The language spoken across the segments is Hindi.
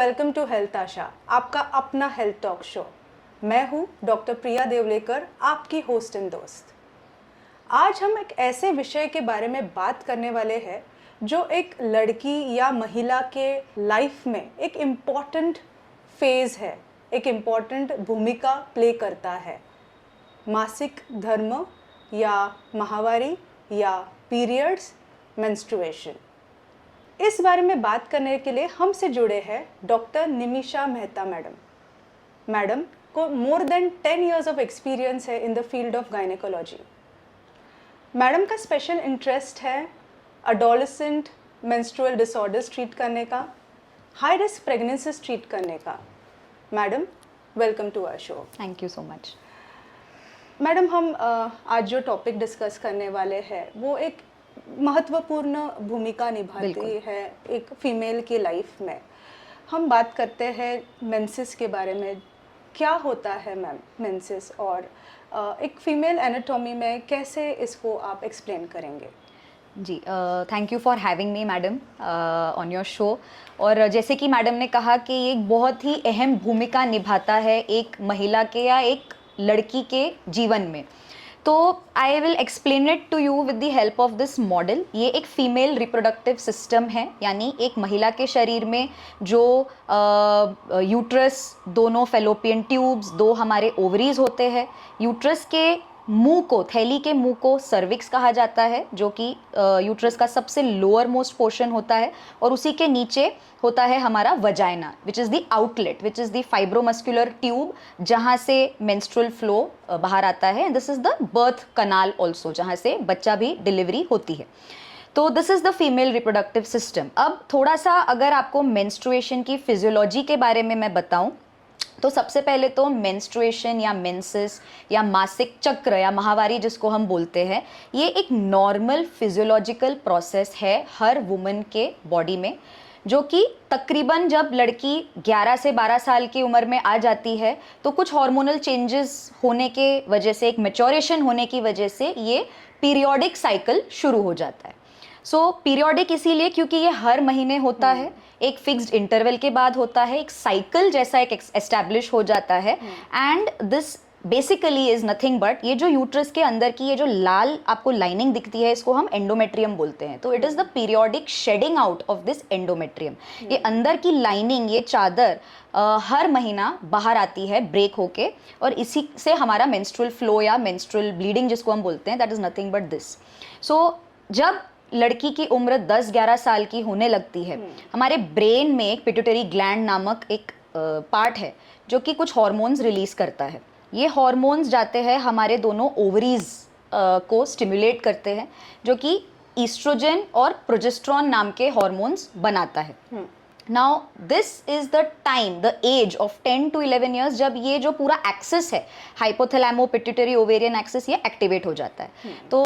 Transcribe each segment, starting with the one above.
वेलकम टू हेल्थ आशा, आपका अपना हेल्थ टॉक शो। मैं हूं डॉक्टर प्रिया देवलेकर, आपकी होस्ट एंड दोस्त। आज हम एक ऐसे विषय के बारे में बात करने वाले हैं जो एक लड़की या महिला के लाइफ में एक इम्पॉर्टेंट फेज़ है, एक इम्पॉर्टेंट भूमिका प्ले करता है। मासिक धर्म या माहवारी या पीरियड्स, मेंस्ट्रुएशन। इस बारे में बात करने के लिए हमसे जुड़े हैं doctor Nimisha Mehta madam. Madam को more than 10 years of experience है in the field of gynaecology. Madam का स्पेशल इंटरेस्ट है अडोलेसेंट मेंस्ट्रुअल डिसऑर्डर्स ट्रीट करने का, हाई रिस्क प्रेगनेंसीज ट्रीट करने का। Madam, welcome to our show. Thank you so much. Madam, हम आज जो टॉपिक डिस्कस करने वाले हैं वो एक महत्वपूर्ण भूमिका निभाती है एक फीमेल की लाइफ में। हम बात करते हैं मेंसेस के बारे में। क्या होता है मैम मेंसेस, और एक फीमेल एनाटॉमी में कैसे इसको आप एक्सप्लेन करेंगे? जी, thank you for having me madam on your show. और जैसे कि मैडम ने कहा कि ये एक बहुत ही अहम भूमिका निभाता है एक महिला के या एक लड़की के जीवन में। तो I will explain it to you with the help of this model. ये एक फीमेल रिप्रोडक्टिव सिस्टम है, यानी एक महिला के शरीर में जो यूट्रस, दोनों फेलोपियन ट्यूब्स, दो हमारे ओवरीज होते हैं। यूट्रस के मुंह को, थैली के मुंह को सर्विक्स कहा जाता है, जो कि यूट्रस का सबसे लोअर मोस्ट पोर्शन होता है, और उसी के नीचे होता है हमारा vagina, which is the outlet, which is the fibromuscular tube, जहाँ से मेंस्ट्रुअल फ्लो बाहर आता है। This is the birth canal also, जहाँ से बच्चा भी डिलीवरी होती है। तो this is the female reproductive system. अब थोड़ा सा अगर आपको मेंस्ट्रुएशन की फिजियोलॉजी के बारे में मैं बताऊँ तो सबसे पहले तो मेंस्ट्रुएशन या मेंसेस या मासिक चक्र या माहवारी जिसको हम बोलते हैं, ये एक नॉर्मल फिजियोलॉजिकल प्रोसेस है हर वुमन के बॉडी में, जो कि तकरीबन जब लड़की 11 से 12 साल की उम्र में आ जाती है तो कुछ हार्मोनल चेंजेस होने के वजह से, एक मैच्योरेशन होने की वजह से ये पीरियोडिक साइकिल शुरू हो जाता है। सो पीरियोडिक इसीलिए क्योंकि ये हर महीने होता है, एक फिक्स्ड इंटरवल के बाद होता है, एक साइकिल जैसा एक एस्टैब्लिश हो जाता है। And this basically is nothing but, ये जो यूट्रस के अंदर की ये जो लाल आपको लाइनिंग दिखती है, इसको हम एंडोमेट्रियम बोलते हैं। तो it is the periodic shedding out of this endometrium. ये अंदर की लाइनिंग, ये चादर हर महीना बाहर आती है ब्रेक होके, और इसी से हमारा मेंस्ट्रुअल फ्लो या मेंस्ट्रुअल ब्लीडिंग जिसको हम बोलते हैं, that is nothing but this. So जब लड़की की उम्र 10-11 साल की होने लगती है, हमारे ब्रेन में एक पिट्यूटरी ग्लैंड नामक एक पार्ट है जो कि कुछ हार्मोन्स रिलीज करता है। ये हार्मोन्स जाते हैं हमारे दोनों ओवरीज को स्टिमुलेट करते हैं, जो कि ईस्ट्रोजन और प्रोजेस्टेरॉन नाम के हार्मोन्स बनाता है। Now this is the time, the age of 10 to 11 years, जब ये जो पूरा एक्सेस है, हाइपोथैलेमो पिट्यूटरी ओवेरियन एक्सेस, ये एक्टिवेट हो जाता है। तो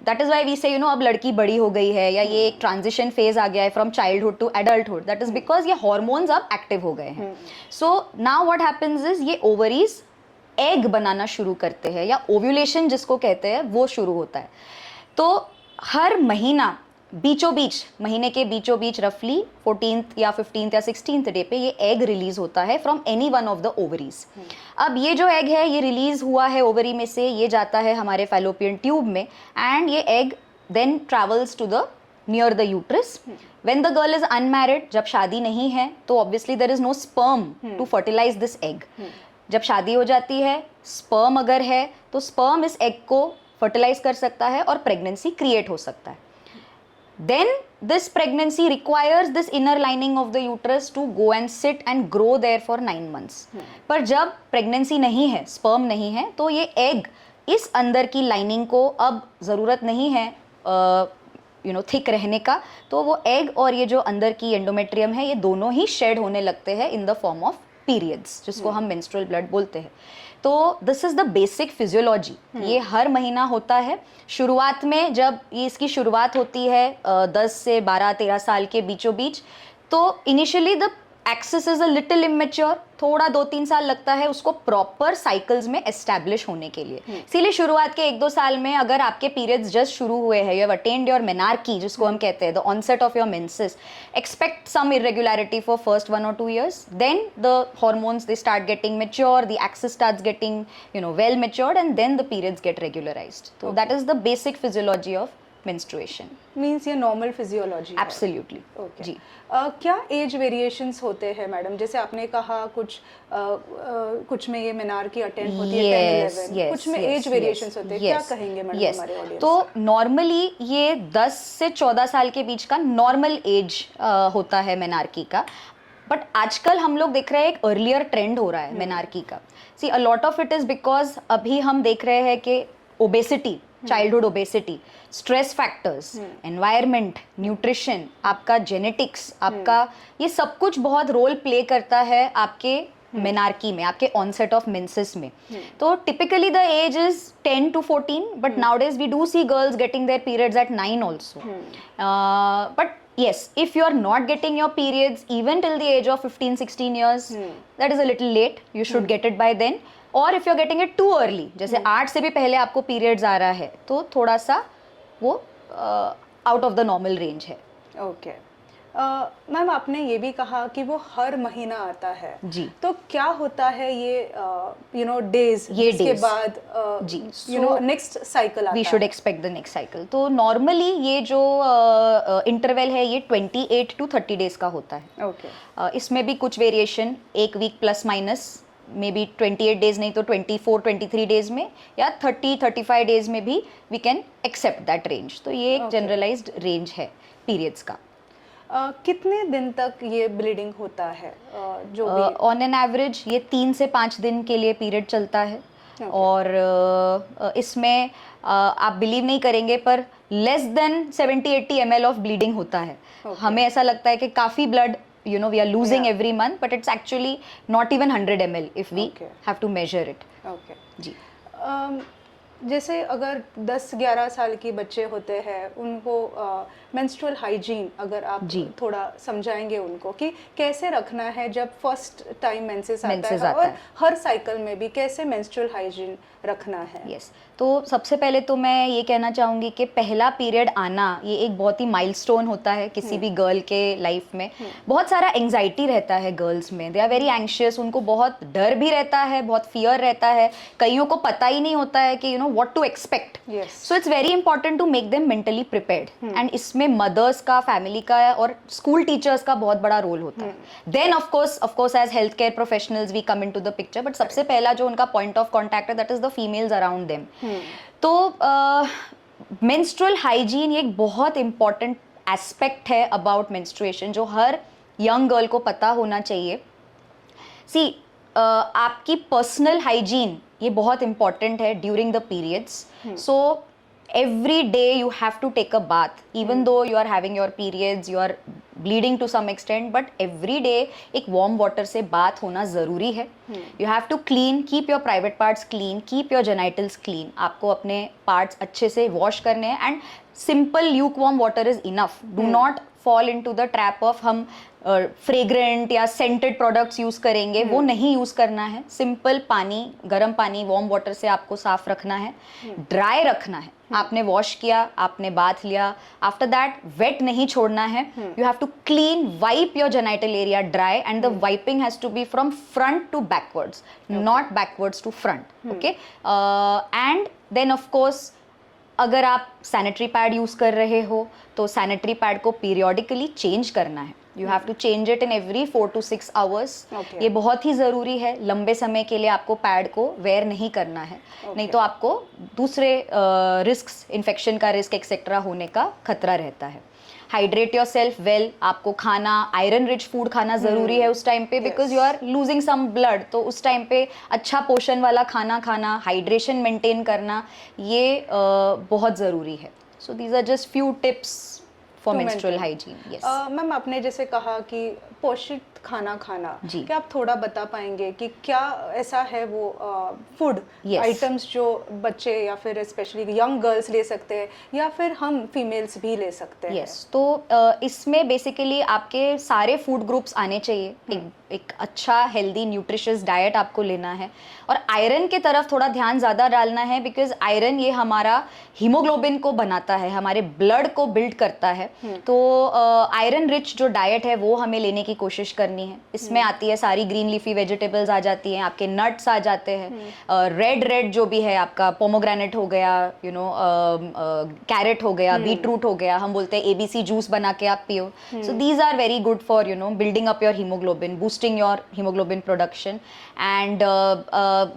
दैट इज वाई वी से अब लड़की बड़ी हो गई है, या ये एक ट्रांजिशन फेज आ गया है from childhood to adulthood. That is because ये हार्मोन्स अब एक्टिव हो गए हैं। So now what happens is, ये ओवरीज एग बनाना शुरू करते हैं, या ओव्यूलेशन जिसको कहते हैं, वो शुरू होता है। तो हर महीना बीचों बीच, महीने के बीचों बीच रफली 14th या 15th या 16th डे पे ये एग रिलीज होता है from any one of the ovaries. अब ये जो एग है, ये रिलीज हुआ है ओवरी में से, ये जाता है हमारे फैलोपियन ट्यूब में, एंड ये egg then travels to the near the uterus. When the girl is unmarried, जब शादी नहीं है, तो obviously there is no sperm to fertilise this egg. जब शादी हो जाती है, स्पर्म अगर है, तो स्पर्म इस एग को फर्टिलाइज कर सकता है और प्रेगनेंसी क्रिएट हो सकता है। Then this pregnancy requires this inner lining of the uterus to go and sit and grow there for 9 months. पर जब प्रेगनेंसी नहीं है, स्पर्म नहीं है, तो ये एग इस अंदर की लाइनिंग को अब ज़रूरत नहीं है थिक रहने का, तो वो एग और ये जो अंदर की एंडोमेट्रियम है, ये दोनों ही शेड होने लगते हैं in the form of periods, जिसको हम मेंस्ट्रुअल ब्लड बोलते हैं। तो this is the basic physiology. ये हर महीना होता है। शुरुआत में जब ये इसकी शुरुआत होती है 10 से 12-13 साल के बीचों बीच, तो initially the axis is a little immature, थोड़ा 2-3 साल लगता है उसको प्रॉपर साइकिल्स में एस्टैब्लिश होने के लिए। इसीलिए शुरुआत के 1-2 साल में अगर आपके पीरियड्स जस्ट शुरू हुए हैं, you have attend your menarche जिसको हम कहते हैं, the onset of your menses, expect some irregularity for first 1 or 2 years, then the hormones they start getting mature, the axis starts getting well matured, and then the periods get regularized. So that is the basic physiology of menstruation. Means ये नॉर्मल फिजियोलॉजी है। Absolutely. ओके जी। क्या एज वेरिएशंस होते हैं मैडम? जैसे आपने कहा कुछ में ये मेनार्की अटेंड होती है 10-11, कुछ में एज वेरिएशंस होते हैं, क्या कहेंगे मैडम हमारे ऑडियंस? तो नॉर्मली ये 10 से 14 साल के बीच का नॉर्मल एज होता है मेनार्की का, बट आजकल हम लोग देख रहे हैं एक अर्लियर ट्रेंड हो रहा है मेनार्की का। See a lot of it is because अभी हम देख रहे हैं कि obesity, childhood obesity, stress factors, environment, nutrition, आपका जेनेटिक्स, आपका ये सब कुछ बहुत रोल प्ले करता है आपके मेनार्की में, आपके ऑनसेट ऑफ मेंसेस में। तो typically the age is 10 to 14, but nowadays we do see girls getting their periods at 9 also. But yes, if you are not getting your periods even till the age of 15-16 years, that is a little late. You should get it by then. Or if you are getting it too early, जैसे 8 से भी पहले आपको periods आ रहा है, तो थोड़ा सा वो out of the normal range है। ओके मैम, आपने ये भी कहा कि वो हर महीना आता है जी। तो क्या होता है ये डेज, ये इसके days। बाद जी। नेक्स्ट साइकिल आता वी है? Should expect the next cycle. तो नॉर्मली ये जो इंटरवल है ये 28 to 30 डेज का होता है। ओके इसमें भी कुछ variation, 1 week plus minus, maybe 28 days नहीं तो 24-23 डेज में, या 30-35 डेज में भी we can accept that range. तो ये एक जनरलाइज्ड रेंज है पीरियड्स का। कितने दिन तक ये ब्लीडिंग होता है? जो भी ऑन एन एवरेज ये 3 से 5 दिन के लिए पीरियड चलता है। और इसमें आप बिलीव नहीं करेंगे पर less than 70-80 ml of bleeding होता है। हमें ऐसा लगता है कि काफ़ी blood we are losing every month, but it's actually not even 100 ml if we have to measure it. Okay जी। जैसे अगर 10-11 साल के बच्चे होते हैं, उनको मेंस्ट्रुअल हाइजीन अगर आप थोड़ा समझाएंगे उनको कि कैसे रखना है जब फर्स्ट टाइम मेंसेस आता है, और हर साइकिल में भी कैसे मेंस्ट्रुअल हाइजीन रखना है? यस तो सबसे पहले तो मैं ये कहना चाहूँगी कि पहला पीरियड आना ये एक बहुत ही माइलस्टोन होता है किसी भी गर्ल के लाइफ में। बहुत सारा एंग्जाइटी रहता है गर्ल्स में, दे आर वेरी एंग्शियस, उनको बहुत डर भी रहता है, बहुत फियर रहता है, कईयों को पता ही नहीं होता है कि what to expect. So it's very important to make them mentally prepared, and इसमें मदर्स का, फैमिली का और स्कूल टीचर्स का बहुत बड़ा रोल होता है। Then of course as health care professionals we come into the picture, but सबसे पहला जो उनका पॉइंट ऑफ कॉन्टैक्ट है that is the females around them. तो मेंस्ट्रुअल हाइजीन ये एक बहुत इंपॉर्टेंट एस्पेक्ट है अबाउट मेंस्ट्रुएशन जो हर यंग गर्ल को पता होना चाहिए। सी आपकी पर्सनल हाइजीन ये बहुत इंपॉर्टेंट है during the periods. So every day you have to take a bath, even though you are having your periods, you are bleeding to some extent, but every day एक warm water से bath होना ज़रूरी है। You have to clean, keep your private parts clean, keep your genitals clean। आपको अपने parts अच्छे से wash करने हैं, and simple lukewarm water is enough। Do not fall into the trap of हम फ्रेग्रेंट या सेंटेड प्रोडक्ट्स यूज़ करेंगे, वो नहीं यूज़ करना है। सिंपल पानी, गर्म पानी, वार्म वाटर से आपको साफ रखना है, ड्राई रखना है। आपने वॉश किया, आपने बाथ लिया, आफ्टर दैट वेट नहीं छोड़ना है। You have to clean, wipe your genital area dry, and the wiping has to be from front to backwards, not backwards to front. Okay, and then of course अगर आप सैनिटरी पैड यूज़ कर रहे हो तो सैनिटरी पैड को पीरियोडिकली चेंज करना है। You have to change it in every 4 to 6 hours। ये बहुत ही ज़रूरी है, लंबे समय के लिए आपको पैड को वेयर नहीं करना है, नहीं तो आपको दूसरे रिस्क्स, इन्फेक्शन का रिस्क एक्सेट्रा होने का खतरा रहता है। हाइड्रेट योर सेल्फ वेल, आपको खाना, आयरन रिच फूड खाना ज़रूरी है उस टाइम पे, because you are losing some blood. तो उस टाइम पे अच्छा पोषण वाला खाना खाना, हाइड्रेशन मेंटेन करना, ये बहुत ज़रूरी है। So these are just few tips for menstrual hygiene. Yes ma'am, आपने जैसे कहा कि पोषित खाना खाना, जी। क्या आप थोड़ा बता पाएंगे कि क्या ऐसा है वो फूड Yes. आइटम्स जो बच्चे या फिर स्पेशली यंग गर्ल्स ले सकते हैं या फिर हम फीमेल्स भी ले सकते हैं? यस तो इसमें बेसिकली आपके सारे फूड ग्रुप्स आने चाहिए। एक अच्छा हेल्दी न्यूट्रिशियस डाइट आपको लेना है और आयरन के तरफ थोड़ा ध्यान ज़्यादा डालना है, बिकॉज आयरन ये हमारा हीमोग्लोबिन को बनाता है, हमारे ब्लड को बिल्ड करता है। तो आयरन रिच जो डाइट है वो हमें लेने की कोशिश करनी है। इसमें आती है सारी ग्रीन लीफी वेजिटेबल्स आ जाती हैं, आपके नट्स आ जाते हैं, रेड जो भी है आपका पोमोग्रेनेट हो गया, कैरेट हो गया, बीटरूट हो गया, हम बोलते हैं एबीसी जूस बना के आप पियो। So these are very good for building up your haemoglobin, boosting your haemoglobin production. And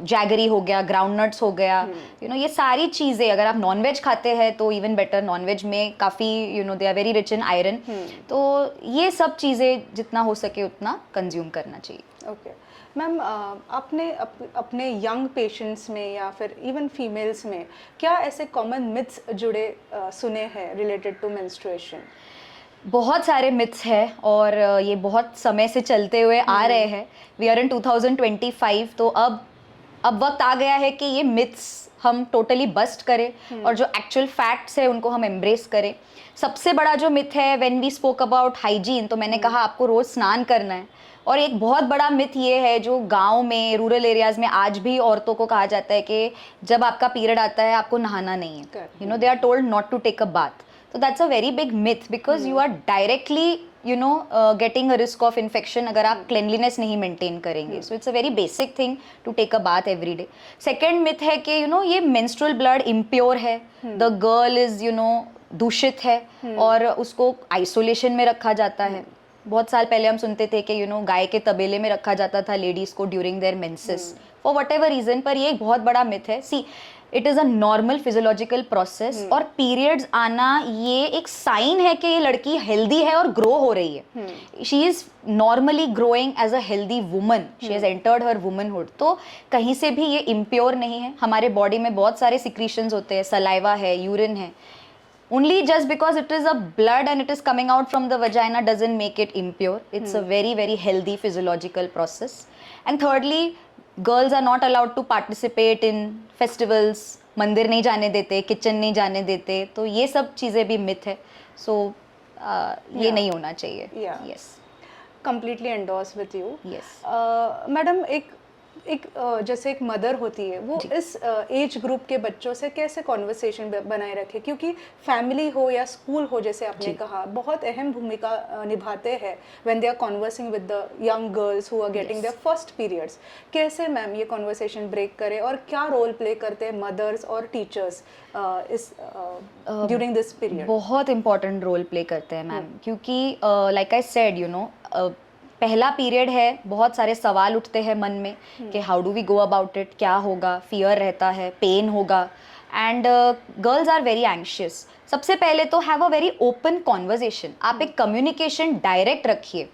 jaggery हो गया, ग्राउंड नट्स हो गया, ये सारी चीज़ें अगर आप नॉनवेज खाते हैं तो इवन बेटर। नॉनवेज में काफ़ी they are very rich in iron. तो ये सब चीज़ें जितना हो सके उतना कंज्यूम करना चाहिए। ओके मैम, आपने अपने यंग पेशेंट्स में या फिर इवन फीमेल्स में क्या ऐसे कॉमन मिथ्स जुड़े सुने हैं रिलेटेड टू मेंस्ट्रुएशन? बहुत सारे मिथ्स हैं और ये बहुत समय से चलते हुए आ रहे हैं। वी आर इन 2025, तो अब वक्त आ गया है कि ये मिथ्स हम टोटली बस्ट करें और जो एक्चुअल फैक्ट्स है उनको हम एम्ब्रेस करें। सबसे बड़ा जो मिथ है, when we spoke about hygiene, तो मैंने कहा आपको रोज़ स्नान करना है। और एक बहुत बड़ा मिथ ये है जो गांव में, रूरल एरियाज़ में आज भी औरतों को कहा जाता है कि जब आपका पीरियड आता है आपको नहाना नहीं है। They are told not to take a bath. So that's a very big myth because you are directly getting a risk of infection अगर आप cleanliness नहीं maintain करेंगे. So it's a very basic thing to take a bath every day. Second myth है कि ये menstrual blood impure है, the girl is दूषित है और उसको isolation में रखा जाता है. बहुत साल पहले हम सुनते थे कि गाय के तबेले में रखा जाता था लेडीज को during their menses for whatever. पर ये एक बहुत बड़ा मिथ है। See, it is a normal physiological process और पीरियड्स आना ये एक साइन है कि ये लड़की हेल्दी है और ग्रो हो रही है। She is normally growing as a healthy woman, she has entered her womanhood. तो कहीं से भी ये इम्प्योर नहीं है। हमारे बॉडी में बहुत सारे सिक्रीशंस होते हैं, सलाइवा है, यूरिन है। Only just because it is a blood and it is coming out from the vagina doesn't make it impure. It's a very, very healthy physiological process. And thirdly, girls are not allowed to participate in festivals. मंदिर नहीं जाने देते, किचन नहीं जाने देते, तो ये सब चीज़ें भी मिथ है। So ये नहीं होना चाहिए। Yes. Completely endorse with you. Yes. Madam, एक जैसे एक मदर होती है, वो इस एज ग्रुप के बच्चों से कैसे कॉन्वर्सेशन बनाए रखे, क्योंकि फैमिली हो या स्कूल हो, जैसे आपने कहा, बहुत अहम भूमिका निभाते हैं when they are conversing with the young girls who are getting their first periods. कैसे मैम ये कॉन्वर्सेशन ब्रेक करे और क्या रोल प्ले करते हैं मदर्स और टीचर्स इस ड्यूरिंग दिस पीरियड? बहुत इंपॉर्टेंट रोल प्ले करते हैं मैम, क्योंकि लाइक आई सेड पहला पीरियड है, बहुत सारे सवाल उठते हैं मन में कि how do we go about it, क्या होगा, फियर रहता है, पेन होगा, and girls are very anxious. सबसे पहले तो have a very open conversation. आप एक कम्युनिकेशन डायरेक्ट रखिए।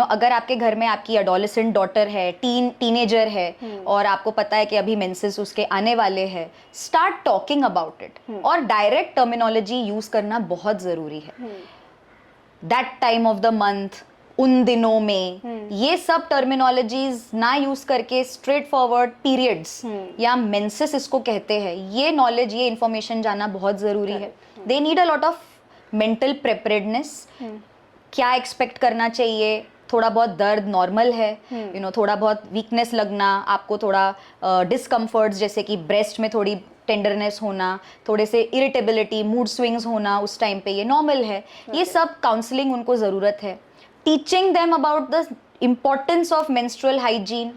अगर आपके घर में आपकी एडोलेसेंट डॉटर है, टीनेजर है और आपको पता है कि अभी मेंसेस उसके आने वाले हैं, स्टार्ट टॉकिंग अबाउट इट और डायरेक्ट टर्मिनोलॉजी यूज करना बहुत ज़रूरी है। That time of the month, उन दिनों में, ये सब टर्मिनोलॉजीज ना यूज करके स्ट्रेट फॉरवर्ड पीरियड्स या मेंसेस इसको कहते हैं, ये नॉलेज, ये इंफॉर्मेशन जाना बहुत ज़रूरी है। They need a lot of mental preparedness. क्या एक्सपेक्ट करना चाहिए, थोड़ा बहुत दर्द नॉर्मल है, थोड़ा बहुत वीकनेस लगना, आपको थोड़ा डिस्कम्फर्ट्स जैसे कि ब्रेस्ट में थोड़ी टेंडरनेस होना, थोड़े से इरिटेबिलिटी, मूड स्विंग्स होना उस टाइम पे, ये नॉर्मल है। ये सब काउंसलिंग उनको ज़रूरत है। Teaching them about the importance of menstrual hygiene,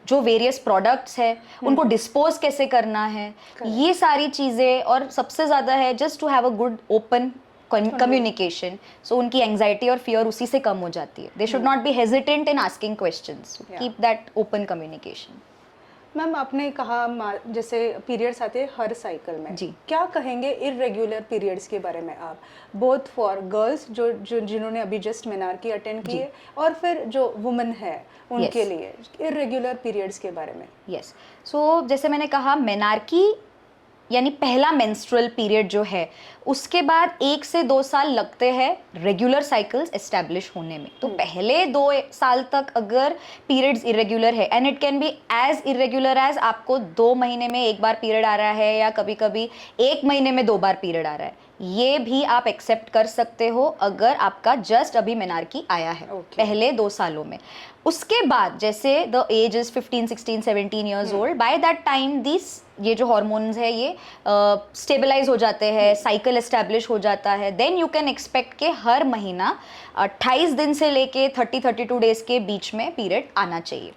जो वेरियस प्रोडक्ट्स है उनको डिस्पोज कैसे करना है, ये सारी चीज़ें। और सबसे ज़्यादा है just to have a good open communication, so उनकी एंग्जाइटी और फियर उसी से कम हो जाती है। They should not be hesitant in asking questions, keep that open communication. Ma'am, आपने कहा जैसे पीरियड्स आते हैं हर साइकिल में जी, क्या कहेंगे इरेगुलर पीरियड्स के बारे में आप, बोथ फॉर गर्ल्स जो जिन्होंने अभी जस्ट मेनार्की अटेंड की है और फिर जो वुमेन है उनके लिए इरेगुलर पीरियड्स के बारे में? यस, सो जैसे मैंने कहा, मेनार्की यानी पहला मेंस्ट्रुअल पीरियड जो है उसके बाद 1 से 2 साल लगते हैं रेगुलर साइकिल्स एस्टैब्लिश होने में। तो पहले 2 साल तक अगर पीरियड्स इरेगुलर है, and it can be as irregular as आपको 2 महीने में 1 बार पीरियड आ रहा है या कभी कभी 1 महीने में 2 बार पीरियड आ रहा है, ये भी आप एक्सेप्ट कर सकते हो अगर आपका जस्ट अभी मेनार्की आया है पहले 2 सालों में। उसके बाद जैसे the age is 15, 16, 17 years old, by that time this ये जो हॉर्मोन्स है ये स्टेबलाइज हो जाते हैं, साइकिल एस्टैब्लिश हो जाता है। देन यू कैन एक्सपेक्ट के हर महीना 28 दिन से लेके 30-32 डेज के बीच में पीरियड आना चाहिए।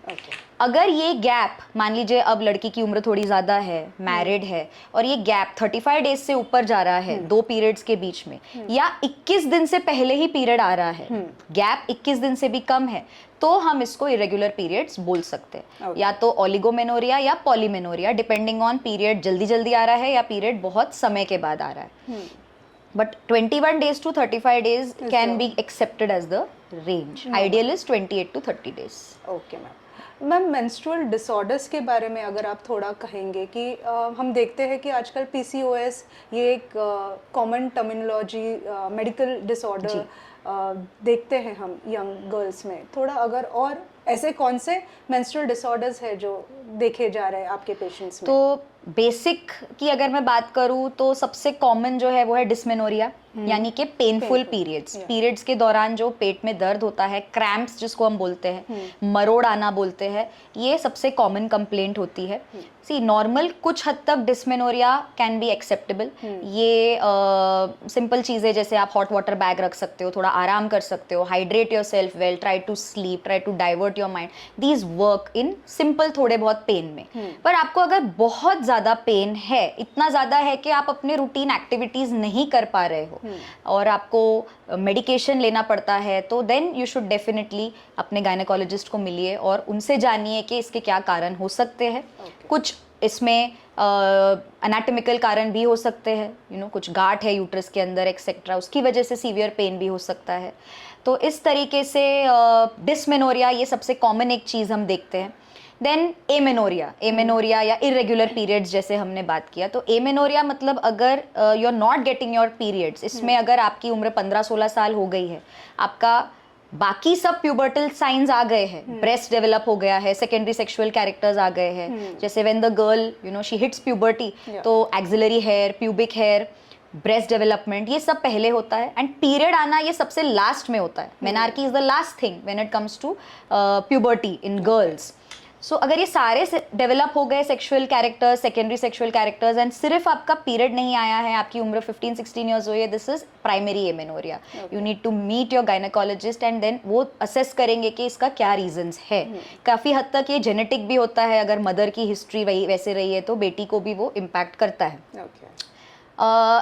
अगर ये गैप, मान लीजिए अब लड़की की उम्र थोड़ी ज़्यादा है, मैरिड है, और ये गैप 35 डेज से ऊपर जा रहा है 2 पीरियड्स के बीच में, या 21 दिन से पहले ही पीरियड आ रहा है, गैप 21 दिन से भी कम है, तो हम इसको इरेगुलर पीरियड्स बोल सकते हैं। या तो ओलिगोमेनोरिया या पॉलीमेनोरिया, डिपेंडिंग ऑन पीरियड जल्दी जल्दी आ रहा है या पीरियड बहुत समय के बाद आ रहा है। But 21 days to 35 days can be accepted as the range. Ideal is 28 to 30 days. Okay ma'am, menstrual disorders के बारे में अगर आप थोड़ा कहेंगे कि हम देखते हैं कि आजकल पीसीओएस ये एक कॉमन टर्मिनोलॉजी मेडिकल डिसऑर्डर देखते हैं हम यंग गर्ल्स में। थोड़ा अगर और ऐसे कौन से मेंस्ट्रुअल डिसऑर्डर्स है जो देखे जा रहे हैं आपके पेशेंट्स में? तो बेसिक की अगर मैं बात करूँ तो सबसे कॉमन जो है वो है डिस्मेनोरिया, यानी कि पेनफुल पीरियड्स के दौरान जो पेट में दर्द होता है, क्रैम्प्स जिसको हम बोलते हैं, मरोड़ आना बोलते हैं, ये सबसे कॉमन कंप्लेंट होती है। सी नॉर्मल कुछ हद तक डिस्मेनोरिया कैन बी एक्सेप्टेबल। ये सिंपल चीज़ें जैसे आप हॉट वाटर बैग रख सकते हो, थोड़ा आराम कर सकते हो, hydrate yourself well, try to sleep, try to divert your mind, these work in simple थोड़े बहुत पेन में। पर आपको अगर बहुत ज़्यादा पेन है, इतना ज़्यादा है कि आप अपने रूटीन एक्टिविटीज़ नहीं कर पा रहे हो और आपको मेडिकेशन लेना पड़ता है, तो देन यू शुड डेफिनेटली अपने गायनेकोलॉजिस्ट को मिलिए और उनसे जानिए कि इसके क्या कारण हो सकते हैं। कुछ इसमें एनाटॉमिकल कारण भी हो सकते हैं, कुछ गांठ है यूट्रस के अंदर एक्सेट्रा, उसकी वजह से सीवियर पेन भी हो सकता है। तो इस तरीके से डिस्मेनोरिया ये सबसे कॉमन एक चीज़ हम देखते हैं। देन एमेनोरिया या इरेगुलर पीरियड्स जैसे हमने बात किया, तो एमेनोरिया मतलब अगर you are not getting your periods, इसमें अगर आपकी उम्र 15-16 साल हो गई है, आपका बाकी सब प्यूबर्टल साइंस आ गए हैं, ब्रेस्ट डेवलप हो गया है, सेकेंडरी सेक्सुअल कैरेक्टर्स आ गए हैं, जैसे when the girl she hits puberty, तो axillary hair, pubic hair, breast development, ये सब पहले होता है, एंड पीरियड आना ये सबसे लास्ट में होता है। Menarche is the last thing when it comes to puberty in girls. So अगर ये सारे डेवलप हो गए sexual characters, secondary sexual characters, and सिर्फ आपका पीरियड नहीं आया है, आपकी उम्र 15-16 ईयर्स हुई है, this is primary amenorrhea. You need to meet your gynecologist and then वो असेस करेंगे कि इसका क्या रीजंस है। काफ़ी हद तक ये जेनेटिक भी होता है, अगर मदर की हिस्ट्री वही वैसे रही है तो बेटी को भी वो इम्पैक्ट करता है।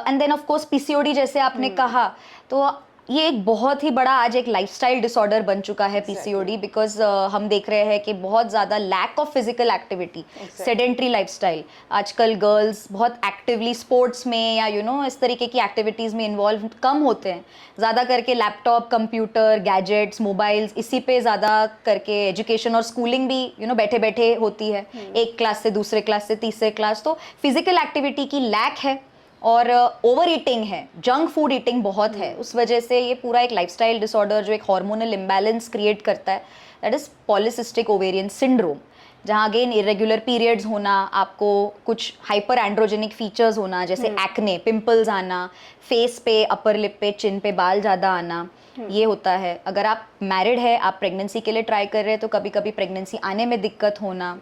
And then of course PCOD जैसे आपने कहा, तो ये एक बहुत ही बड़ा आज एक लाइफस्टाइल डिसऑर्डर बन चुका है पीसीओडी, बिकॉज हम देख रहे हैं कि बहुत ज़्यादा lack of physical activity, sedentary lifestyle, आजकल गर्ल्स बहुत एक्टिवली स्पोर्ट्स में या इस तरीके की एक्टिविटीज़ में इन्वॉल्व कम होते हैं, ज़्यादा करके लैपटॉप, कंप्यूटर, गैजेट्स, मोबाइल्स, इसी पे ज़्यादा करके एजुकेशन और स्कूलिंग भी बैठे बैठे होती है, एक क्लास से दूसरे क्लास से तीसरे क्लास, तो फिजिकल एक्टिविटी की लैक है और ओवर ईटिंग है, जंक फूड ईटिंग बहुत है। उस वजह से ये पूरा एक लाइफस्टाइल डिसऑर्डर जो एक हार्मोनल इम्बैलेंस क्रिएट करता है, that is polycystic ovarian syndrome, जहाँ अगेन इरेगुलर पीरियड्स होना, आपको कुछ हाइपर एंड्रोजेनिक फीचर्स होना, जैसे एक्ने, पिंपल्स आना, फेस पे, अपर लिप पे, चिन पे बाल ज़्यादा आना, ये होता है। अगर आप मैरिड है, आप प्रेगनेंसी के लिए ट्राई कर रहे हैं, तो कभी कभी प्रेगनेंसी आने में दिक्कत होना,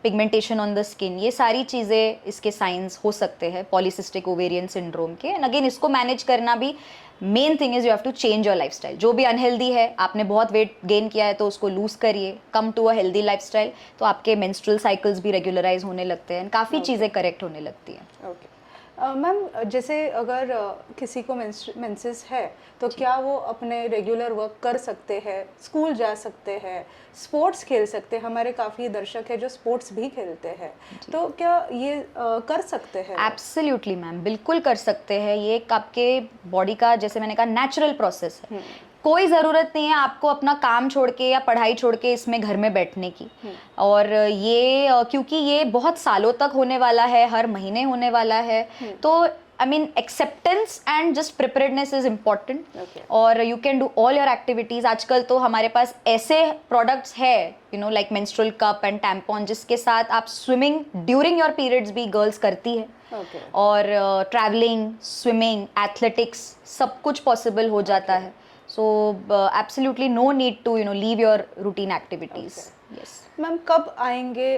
पिगमेंटेशन ऑन द स्किन, ये सारी चीज़ें इसके साइंस हो सकते हैं पॉलिसिस्टिक ओवेरियन सिंड्रोम के। एंड अगेन इसको मैनेज करना भी main thing is you have to change your lifestyle. जो भी अनहेल्दी है, आपने बहुत वेट गेन किया है तो उसको लूज करिए, come to a healthy lifestyle, तो आपके मेंस्ट्रुअल साइकिल्स भी रेगुलराइज होने लगते हैं, काफ़ी चीज़ें करेक्ट होने लगती हैं। ओके मैम, जैसे अगर किसी को मेंसेस है तो क्या वो अपने रेगुलर वर्क कर सकते हैं, स्कूल जा सकते हैं, स्पोर्ट्स खेल सकते हैं? हमारे काफ़ी दर्शक हैं जो स्पोर्ट्स भी खेलते हैं, तो क्या ये कर सकते हैं? एब्सोल्युटली मैम, बिल्कुल कर सकते हैं। ये एक आपके बॉडी का, जैसे मैंने कहा, नेचुरल प्रोसेस है। कोई ज़रूरत नहीं है आपको अपना काम छोड़ के या पढ़ाई छोड़ के इसमें घर में बैठने की। और ये क्योंकि ये बहुत सालों तक होने वाला है, हर महीने होने वाला है, तो I mean acceptance and just preparedness is important. और you can do all your activities. आजकल तो हमारे पास ऐसे प्रोडक्ट्स है, you know, like menstrual cup and tampon, जिसके साथ आप स्विमिंग ड्यूरिंग योर पीरियड्स भी गर्ल्स करती है। और ट्रैवलिंग, स्विमिंग, एथलेटिक्स, सब कुछ पॉसिबल हो जाता है। So absolutely no need to, you know, leave your routine activities. Yes ma'am, कब आएंगे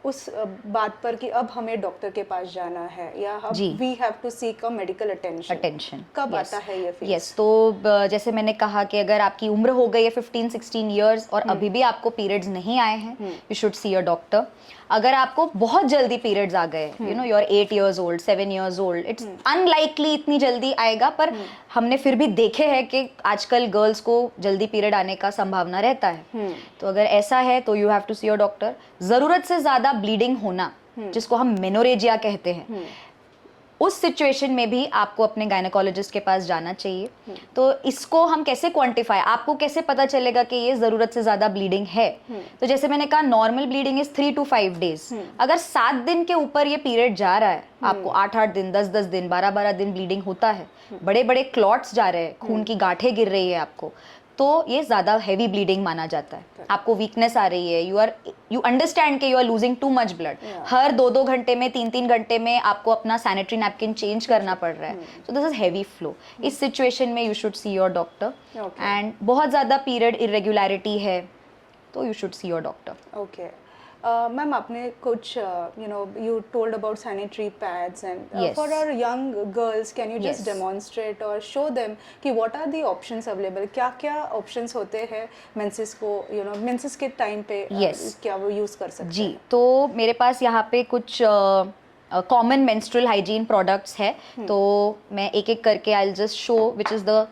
उस बात पर कि अब हमें डॉक्टर के पास जाना है या we have to seek a medical attention? कब आता है ये फेज? यस, तो जैसे मैंने कहा कि अगर आपकी उम्र हो गई है 15-16 इयर्स और अभी भी आपको पीरियड्स नहीं आए हैं, you should see a doctor. अगर आपको बहुत जल्दी पीरियड्स आ गए, you know, you are 8 years old, 7 years old, it's unlikely इतनी जल्दी आएगा, पर हमने फिर भी देखे हैं कि आजकल गर्ल्स को जल्दी पीरियड आने का संभावना रहता है। तो अगर ऐसा है तो you have to see your doctor. ज़रूरत से ज़्यादा ब्लीडिंग होना, जिसको हम मेनोरेजिया कहते हैं, उस सिचुएशन में भी आपको अपने गायनेकोलॉजिस्ट के पास जाना चाहिए। तो इसको हम कैसे क्वांटिफाई, आपको कैसे पता चलेगा कि ये ज़रूरत से ज़्यादा ब्लीडिंग है? तो जैसे मैंने कहा, normal bleeding is 3 to 5 days। अगर 7 दिन के ऊपर ये पीरियड जा रहा है, आपको 8-8 दिन, 10-10 दिन, 12-12 दिन ब्लीडिंग होता है, बड़े बड़े क्लॉट्स जा रहे हैं, खून की गांठें गिर रही है आपको, तो ये ज़्यादा हैवी ब्लीडिंग माना जाता है। आपको वीकनेस आ रही है, यू अंडरस्टैंड कि you are losing too much blood, हर 2-2 घंटे में, 3-3 घंटे में आपको अपना सैनिटरी नैपकिन चेंज करना पड़ रहा है। सो दिस इज हैवी फ्लो। इस सिचुएशन में you should C your doctor. And बहुत ज़्यादा पीरियड इरेगुलरिटी है तो you should C your doctor. Okay ma'am, आपने कुछ you told about sanitary pads and Yes. for our young girls, can you just Yes. demonstrate or show them कि what are the options available? क्या क्या options होते हैं मेंसेस को, मेंसेस के टाइम पे Yes. क्या वो यूज़ कर सकते जी, हैं? तो मेरे पास यहाँ पे कुछ कॉमन मेंस्ट्रुअल हाइजीन प्रोडक्ट्स है, तो मैं एक एक करके आई will just show which is the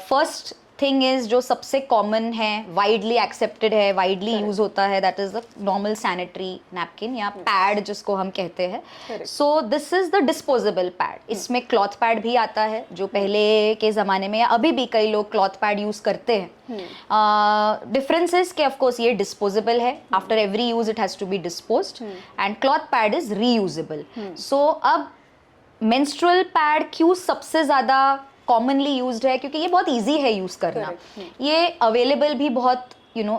first thing is, जो सबसे कॉमन है, वाइडली एक्सेप्टेड है, वाइडली यूज होता है, that is the normal sanitary napkin या पैड जिसको हम कहते हैं। सो this is the disposable pad. इसमें क्लॉथ पैड भी आता है, जो पहले के ज़माने में या अभी भी कई लोग क्लॉथ पैड यूज़ करते हैं। डिफरेंस इज कि ऑफकोर्स ये डिस्पोजेबल है, after every use it has to be disposed, and cloth pad is reusable. So अब मेंस्ट्रुअल पैड क्यों सबसे ज़्यादा कॉमनली यूज्ड है? क्योंकि ये बहुत इजी है यूज़ करना। ये अवेलेबल भी बहुत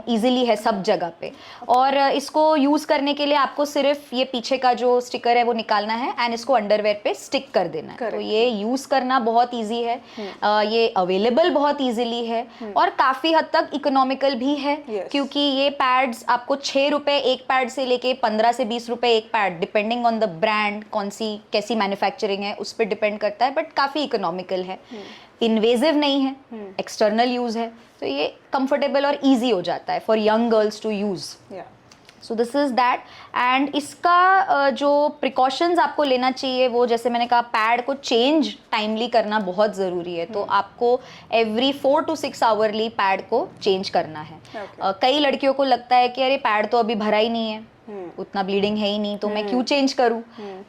इजीली है सब जगह पे, और इसको यूज़ करने के लिए आपको सिर्फ ये पीछे का जो स्टिकर है वो निकालना है एंड इसको अंडरवेयर पे स्टिक कर देना है। तो ये यूज़ करना बहुत इजी है, ये अवेलेबल बहुत इजीली है, और काफ़ी हद तक इकोनॉमिकल भी है। क्योंकि ये पैड्स आपको 6 रुपये एक पैड से लेके 15 से 20 रुपये एक pad, depending on the brand, कैसी मैन्युफैक्चरिंग है उस पर डिपेंड करता है, बट काफ़ी इकोनॉमिकल है, इन्वेजिव नहीं है, एक्सटर्नल यूज़ है, तो ये कंफर्टेबल और इजी हो जाता है for young girls to use. So this is that. And इसका जो प्रिकॉशंस आपको लेना चाहिए, वो जैसे मैंने कहा, पैड को चेंज टाइमली करना बहुत ज़रूरी है। तो आपको एवरी 4 to 6 आवरली पैड को चेंज करना है। कई लड़कियों को लगता है कि अरे पैड तो अभी भरा ही नहीं है, उतना ब्लीडिंग है ही नहीं, तो मैं क्यों चेंज करूं?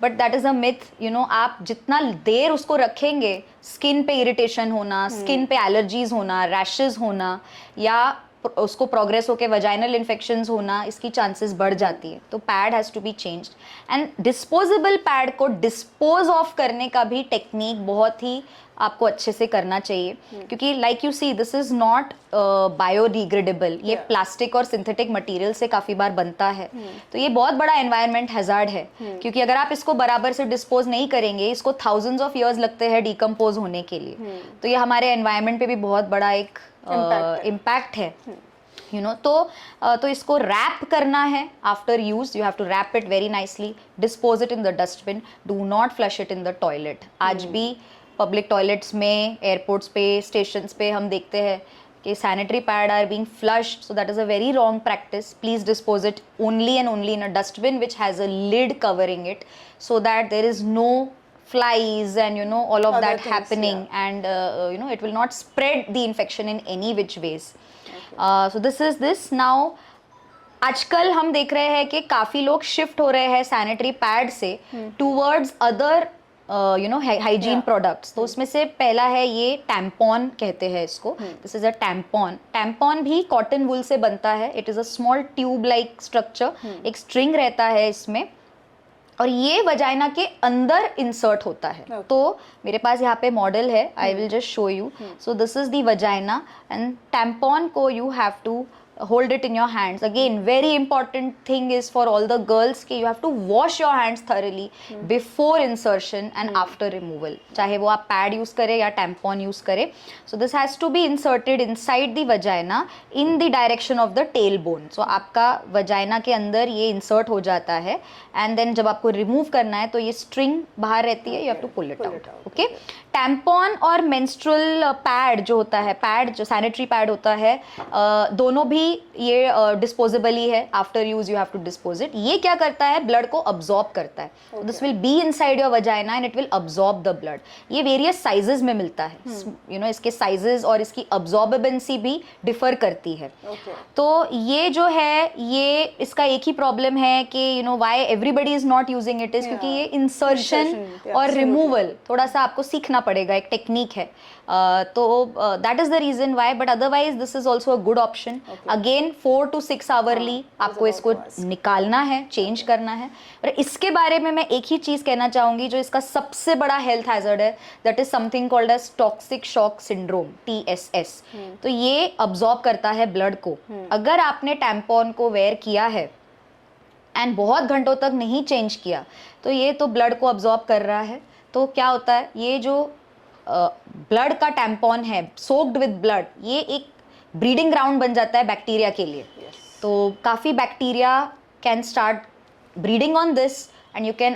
But that is a myth. आप जितना देर उसको रखेंगे, स्किन पे इरिटेशन होना, स्किन पे एलर्जीज होना, रैशेज होना, या उसको प्रोग्रेस होकर वजाइनल इन्फेक्शंस होना, इसकी चांसेस बढ़ जाती है। तो pad has to be changed. And disposable pad को डिस्पोज ऑफ करने का भी टेक्निक बहुत ही आपको अच्छे से करना चाहिए, क्योंकि like you see, this is not biodegradable. ये प्लास्टिक और सिंथेटिक मटेरियल से काफ़ी बार बनता है, तो ये बहुत बड़ा एनवायरनमेंट हैजार्ड है। क्योंकि अगर आप इसको बराबर से डिस्पोज नहीं करेंगे, इसको थाउजेंड्स ऑफ ईयर्स लगते हैं डिकम्पोज होने के लिए, तो ये हमारे एनवायरनमेंट पे भी बहुत बड़ा एक इम्पैक्ट है। तो इसको रैप करना है after use. You have to wrap it very nicely, dispose it in the dustbin, do not flush it in the toilet. आज भी पब्लिक टॉयलेट्स में, एयरपोर्ट्स पे, स्टेशंस पे हम देखते हैं कि sanitary pad are being flushed, so that is a very wrong practice. Please dispose it only and only in a dustbin which has a lid covering it, so that there is no flies and all of Other that things, happening, and it will not spread the infection in any which ways. So this is this. Now आजकल हम देख रहे हैं कि काफ़ी लोग शिफ्ट हो रहे हैं सैनिटरी पैड से towards other you know hygiene Yeah. Products. तो उसमें से पहला है ये टैम्पॉन कहते हैं इसको, this is a tampon. Tampon भी कॉटन वूल से बनता है, it is a small tube like structure, एक स्ट्रिंग रहता है इसमें, और ये वजाइना के अंदर इंसर्ट होता है। Okay. तो मेरे पास यहाँ पे मॉडल है, I will just show you. So this is the vagina and tampon को you have to hold it in your hands. Again, very important thing is for all the girls कि you have to wash your hands thoroughly before insertion and after removal. चाहे वो आप pad use करें या tampon use करें. So this has to be inserted inside the vagina in the direction of the tailbone. So आपका vagina के अंदर ये insert हो जाता है and then जब आपको remove करना है तो ये string बाहर रहती है, you have to pull it out. Okay? Tampon और मेंस्ट्रुअल पैड जो होता है, पैड जो सैनिटरी पैड होता है, दोनों भी ये डिस्पोजेबल ही है, after use you have to dispose it. ये क्या करता है, ब्लड को अब्जॉर्ब करता है। This will be inside your vagina and it will absorb the blood. ये वेरियस साइजेस में मिलता है, यू नो इसके साइजेस और इसकी अब्जॉर्बेंसी भी डिफर करती है। तो ये जो है, ये इसका एक ही प्रॉब्लम है कि you know why everybody is not using it is क्योंकि ये इंसर्शन और रिमूवल थोड़ा सा आपको सीखना पड़ेगा, एक टेक्निक है। तो that is the reason why, but otherwise this is also a good option. Again 4 to 6 hourly आपको इसको निकालना है, चेंज करना है। और इसके बारे में मैं एक ही चीज कहना चाहूंगी, जो इसका सबसे बड़ा हेल्थ हैजर्ड है, that is something called as toxic shock syndrome, TSS। तो ये अब्जॉर्ब करता है ब्लड को। अगर आपने टैम्पॉन को वेयर किया है एंड बहुत घंटों तक नहीं चेंज किया, तो ये तो ब्लड को अब्जॉर्ब कर रहा है। तो क्या होता है, ये जो ब्लड का टैम्पॉन है सोक्ड विद ब्लड, ये एक ब्रीडिंग ग्राउंड बन जाता है बैक्टीरिया के लिए। तो काफ़ी bacteria can start breeding on this and you can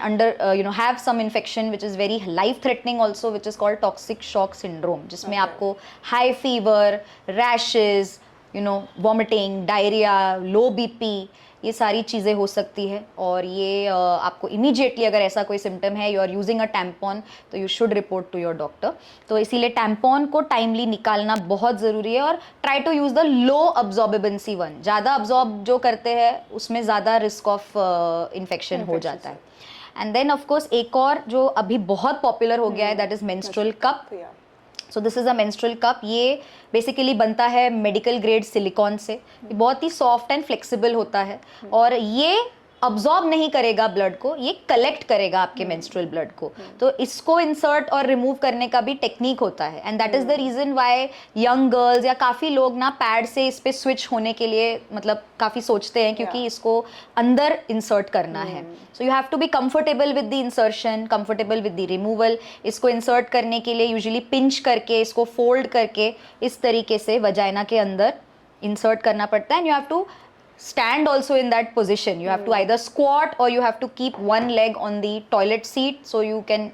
have some infection which is very life threatening also, which is called toxic shock syndrome, जिसमें आपको high fever, rashes, vomiting, diarrhea, low BP, ये सारी चीज़ें हो सकती है। और ये आपको इमीडिएटली अगर ऐसा कोई सिम्टम है, you are using a tampon, तो you should report to your doctor. तो इसीलिए टैम्पॉन को टाइमली निकालना बहुत ज़रूरी है, और try to use the low absorbency one. ज़्यादा अब्जॉर्ब जो करते हैं उसमें ज़्यादा रिस्क ऑफ इन्फेक्शन हो जाता है। एंड देन ऑफ कोर्स एक और जो अभी बहुत पॉपुलर हो गया है, that is menstrual cup. So this is a menstrual cup. ये बेसिकली बनता है मेडिकल ग्रेड सिलिकॉन से। ये बहुत ही सॉफ्ट एंड फ्लेक्सिबल होता है, और ये अब्जॉर्ब नहीं करेगा ब्लड को, ये कलेक्ट करेगा आपके मेंस्ट्रुअल ब्लड को। तो इसको इंसर्ट और रिमूव करने का भी टेक्निक होता है, and that is the reason why young girls या काफ़ी लोग ना पैड से इस पे स्विच होने के लिए मतलब काफ़ी सोचते हैं, क्योंकि इसको अंदर इंसर्ट करना है। So you have to be comfortable with the insertion, comfortable with the removal. इसको इंसर्ट करने के लिए यूजुअली पिंच करके, इसको फोल्ड करके इस तरीके से वजाइना के अंदर इंसर्ट करना पड़ता है। And you have to stand also in that position. You have to either squat or you have to keep one leg on the toilet seat, so you can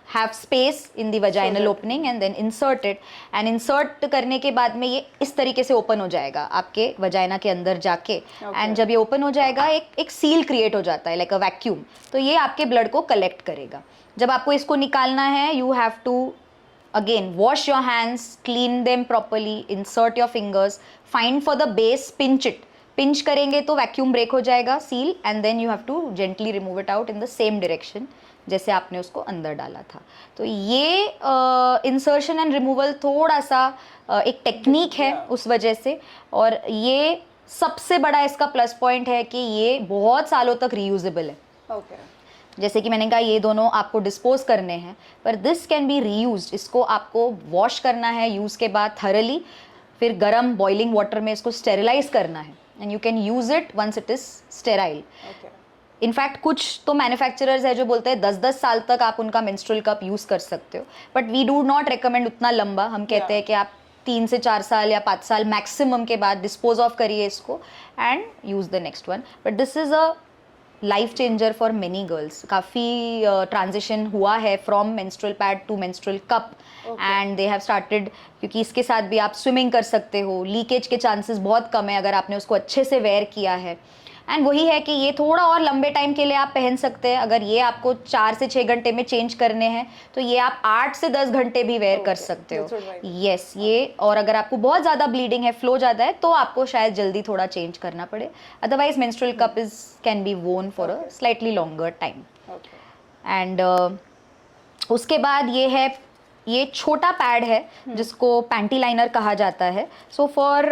have space in the vaginal opening and then insert it. And insert करने के बाद में ये इस तरीके से open हो जाएगा आपके vagina के अंदर जाके। and जब ये open हो जाएगा, एक seal create हो जाता है like a vacuum। तो ये आपके blood को collect करेगा। जब आपको इसको निकालना है, you have to again wash your hands, clean them properly, insert your fingers, find for the base, pinch it। Pinch करेंगे तो वैक्यूम ब्रेक हो जाएगा, seal, and then you have to gently remove it out in the same direction जैसे आपने उसको अंदर डाला था। तो ये इंसर्शन एंड रिमूवल थोड़ा सा एक टेक्निक है उस वजह से, और ये सबसे बड़ा इसका प्लस पॉइंट है कि ये बहुत सालों तक रीयूजेबल है। जैसे कि मैंने कहा, ये दोनों आपको डिस्पोज करने हैं, पर दिस कैन बी रीयूज्ड। इसको आपको वॉश करना है यूज़ के बाद थरली, फिर गर्म बॉइलिंग वाटर में इसको स्टेरिलाइज करना है, and you can use it once it is sterile. In fact कुछ तो मैन्युफैक्चरर्स है जो बोलते हैं 10-10 साल तक आप उनका मेंस्ट्रुअल कप यूज़ कर सकते हो, but we do not recommend उतना लंबा। हम कहते हैं कि आप 3 से 4 साल या 5 साल मैक्सिमम के बाद डिस्पोज ऑफ करिए इसको and use the next one. But this is a life changer for many girls. काफ़ी ट्रांजिशन हुआ है from menstrual pad to menstrual cup, and they have started, क्योंकि इसके साथ भी आप स्विमिंग कर सकते हो, लीकेज के चांसेस बहुत कम है अगर आपने उसको अच्छे से वेयर किया है। एंड वही है कि ये थोड़ा और लंबे टाइम के लिए आप पहन सकते हैं। अगर ये आपको 4 से 6 घंटे में चेंज करने हैं, तो ये आप 8 से 10 घंटे भी वेयर कर सकते हो। यस, ये, और अगर आपको बहुत ज़्यादा ब्लीडिंग है, फ्लो ज़्यादा है, तो आपको शायद जल्दी थोड़ा चेंज करना पड़े। Otherwise menstrual cup can be worn for a slightly longer time. And उसके बाद ये छोटा पैड है जिसको पैंटी लाइनर कहा जाता है। सो फॉर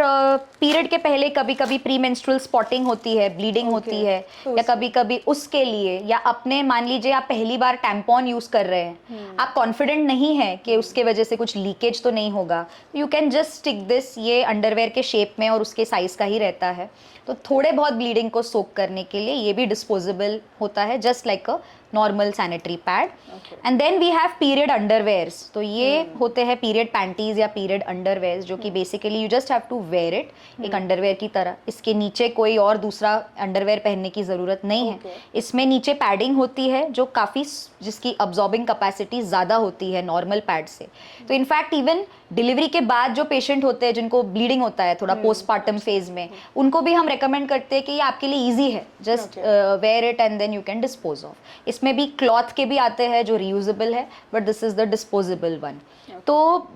पीरियड के पहले कभी कभी प्री मेंस्ट्रुअल स्पॉटिंग होती है, ब्लीडिंग होती है, या कभी कभी उसके लिए, या अपने मान लीजिए आप पहली बार टैम्पॉन यूज कर रहे हैं, आप कॉन्फिडेंट नहीं है कि उसके वजह से कुछ लीकेज तो नहीं होगा, you can just stick this, ये अंडरवेयर के शेप में और उसके साइज का ही रहता है। तो थोड़े बहुत ब्लीडिंग को सोक करने के लिए ये भी डिस्पोजेबल होता है, just like a normal sanitary pad. And then we have period underwears. तो ये होते हैं पीरियड पैंटीज या पीरियड अंडरवेयर्स, जो कि basically you just have to wear it, एक अंडरवेयर की तरह। इसके नीचे कोई और दूसरा अंडरवेयर पहनने की ज़रूरत नहीं है। इसमें नीचे पैडिंग होती है जो काफ़ी, जिसकी अब्जॉर्बिंग कैपेसिटी ज़्यादा होती है नॉर्मल पैड से। तो इनफैक्ट इवन डिलीवरी के बाद जो पेशेंट होते हैं जिनको ब्लीडिंग होता है थोड़ा पोस्टपार्टम फेज में, उनको भी हम रेकमेंड करते हैं कि ये आपके लिए ईजी है, just wear it and then you can dispose of. इसमें भी क्लॉथ के भी आते हैं जो रीयूजेबल है, but this is the disposable one. तो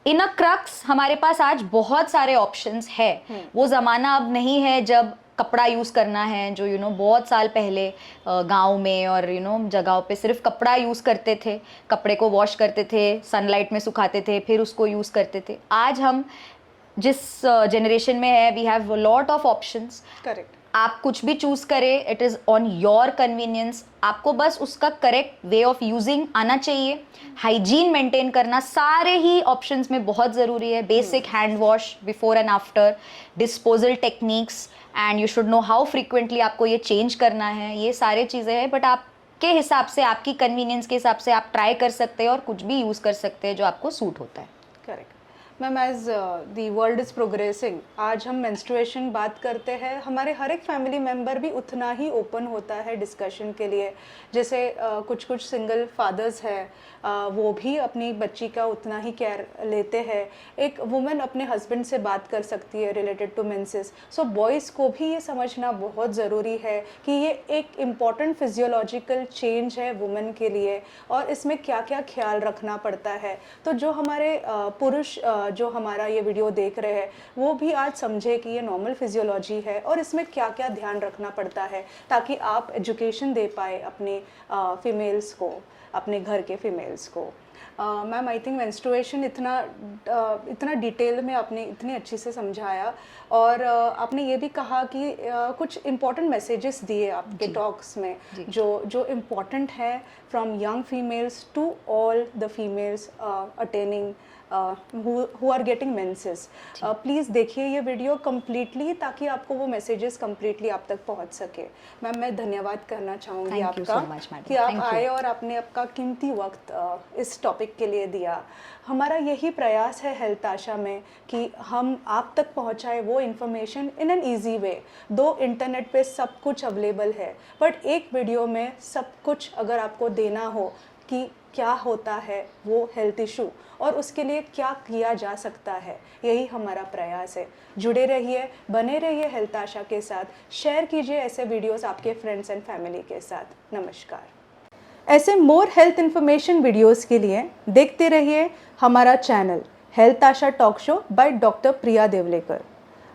इन अ क्रक्स हमारे पास आज बहुत सारे ऑप्शंस है। वो ज़माना अब नहीं है जब कपड़ा यूज़ करना है, जो बहुत साल पहले गांव में और जगहों पे सिर्फ कपड़ा यूज़ करते थे, कपड़े को वॉश करते थे, सनलाइट में सुखाते थे, फिर उसको यूज़ करते थे। आज हम जिस जनरेशन में है, we have lot of options. Correct. आप कुछ भी चूज़ करें, it is on your convenience. आपको बस उसका करेक्ट वे ऑफ यूजिंग आना चाहिए। हाइजीन मेंटेन करना सारे ही ऑप्शंस में बहुत ज़रूरी है। Basic hand wash before and after, disposal techniques, and you should know how frequently आपको ये चेंज करना है। ये सारे चीज़ें हैं, बट आपके हिसाब से, आपकी कन्वीनियंस के हिसाब से आप ट्राई कर सकते हैं और कुछ भी यूज़ कर सकते हैं जो आपको सूट होता है। Correct. Ma'am, as the world is progressing, आज हम मेंस्ट्रुएशन बात करते हैं, हमारे हर एक फैमिली मेम्बर भी उतना ही ओपन होता है डिस्कशन के लिए। जैसे कुछ सिंगल फादर्स हैं, वो भी अपनी बच्ची का उतना ही केयर लेते हैं। एक वुमेन अपने हस्बैंड से बात कर सकती है related to menses. So boys को भी ये समझना बहुत ज़रूरी है कि ये एक इम्पॉर्टेंट फिजियोलॉजिकल चेंज है वुमेन के लिए, और इसमें क्या क्या ख्याल रखना पड़ता है। तो जो हमारे पुरुष जो हमारा ये वीडियो देख रहे हैं, वो भी आज समझे कि ये नॉर्मल फिजियोलॉजी है और इसमें क्या क्या ध्यान रखना पड़ता है, ताकि आप एजुकेशन दे पाए अपने फीमेल्स को, अपने घर के फीमेल्स को। मैम, आई थिंक मेंस्ट्रुएशन इतना डिटेल में आपने इतनी अच्छी से समझाया, और आपने ये भी कहा कि कुछ इम्पॉर्टेंट मैसेजेस दिए आपके टॉक्स में, जो इम्पॉर्टेंट है from young females to all the females attending who are getting menses। Please देखिए ये वीडियो कम्प्लीटली, ताकि आपको वो मैसेजेस कम्प्लीटली आप तक पहुंच सके। मैम, मैं धन्यवाद करना चाहूँगी आपका कि आप आए और आपने आपका कीमती वक्त इस टॉपिक के लिए दिया। हमारा यही प्रयास है हेल्थ आशा में कि हम आप तक पहुंचाए वो information in an easy way. दो इंटरनेट पे सब कुछ अवेलेबल है, बट एक वीडियो में सब कुछ अगर आपको देना हो कि क्या होता है वो हेल्थ इशू और उसके लिए क्या किया जा सकता है, यही हमारा प्रयास है। जुड़े रहिए, बने रहिए हेल्थ आशा के साथ, शेयर कीजिए ऐसे वीडियोस आपके फ्रेंड्स एंड फैमिली के साथ। नमस्कार। ऐसे मोर हेल्थ इन्फॉर्मेशन वीडियोस के लिए देखते रहिए हमारा channel health Asha talk show by doctor Priya Devlekar.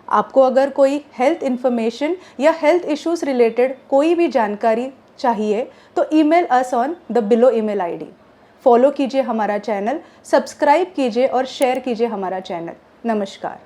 आपको अगर कोई हेल्थ इन्फॉर्मेशन या हेल्थ इश्यूज रिलेटेड कोई भी जानकारी चाहिए तो email us on the below email ID. Follow कीजिए हमारा चैनल, सब्सक्राइब कीजिए और शेयर कीजिए हमारा चैनल। नमस्कार।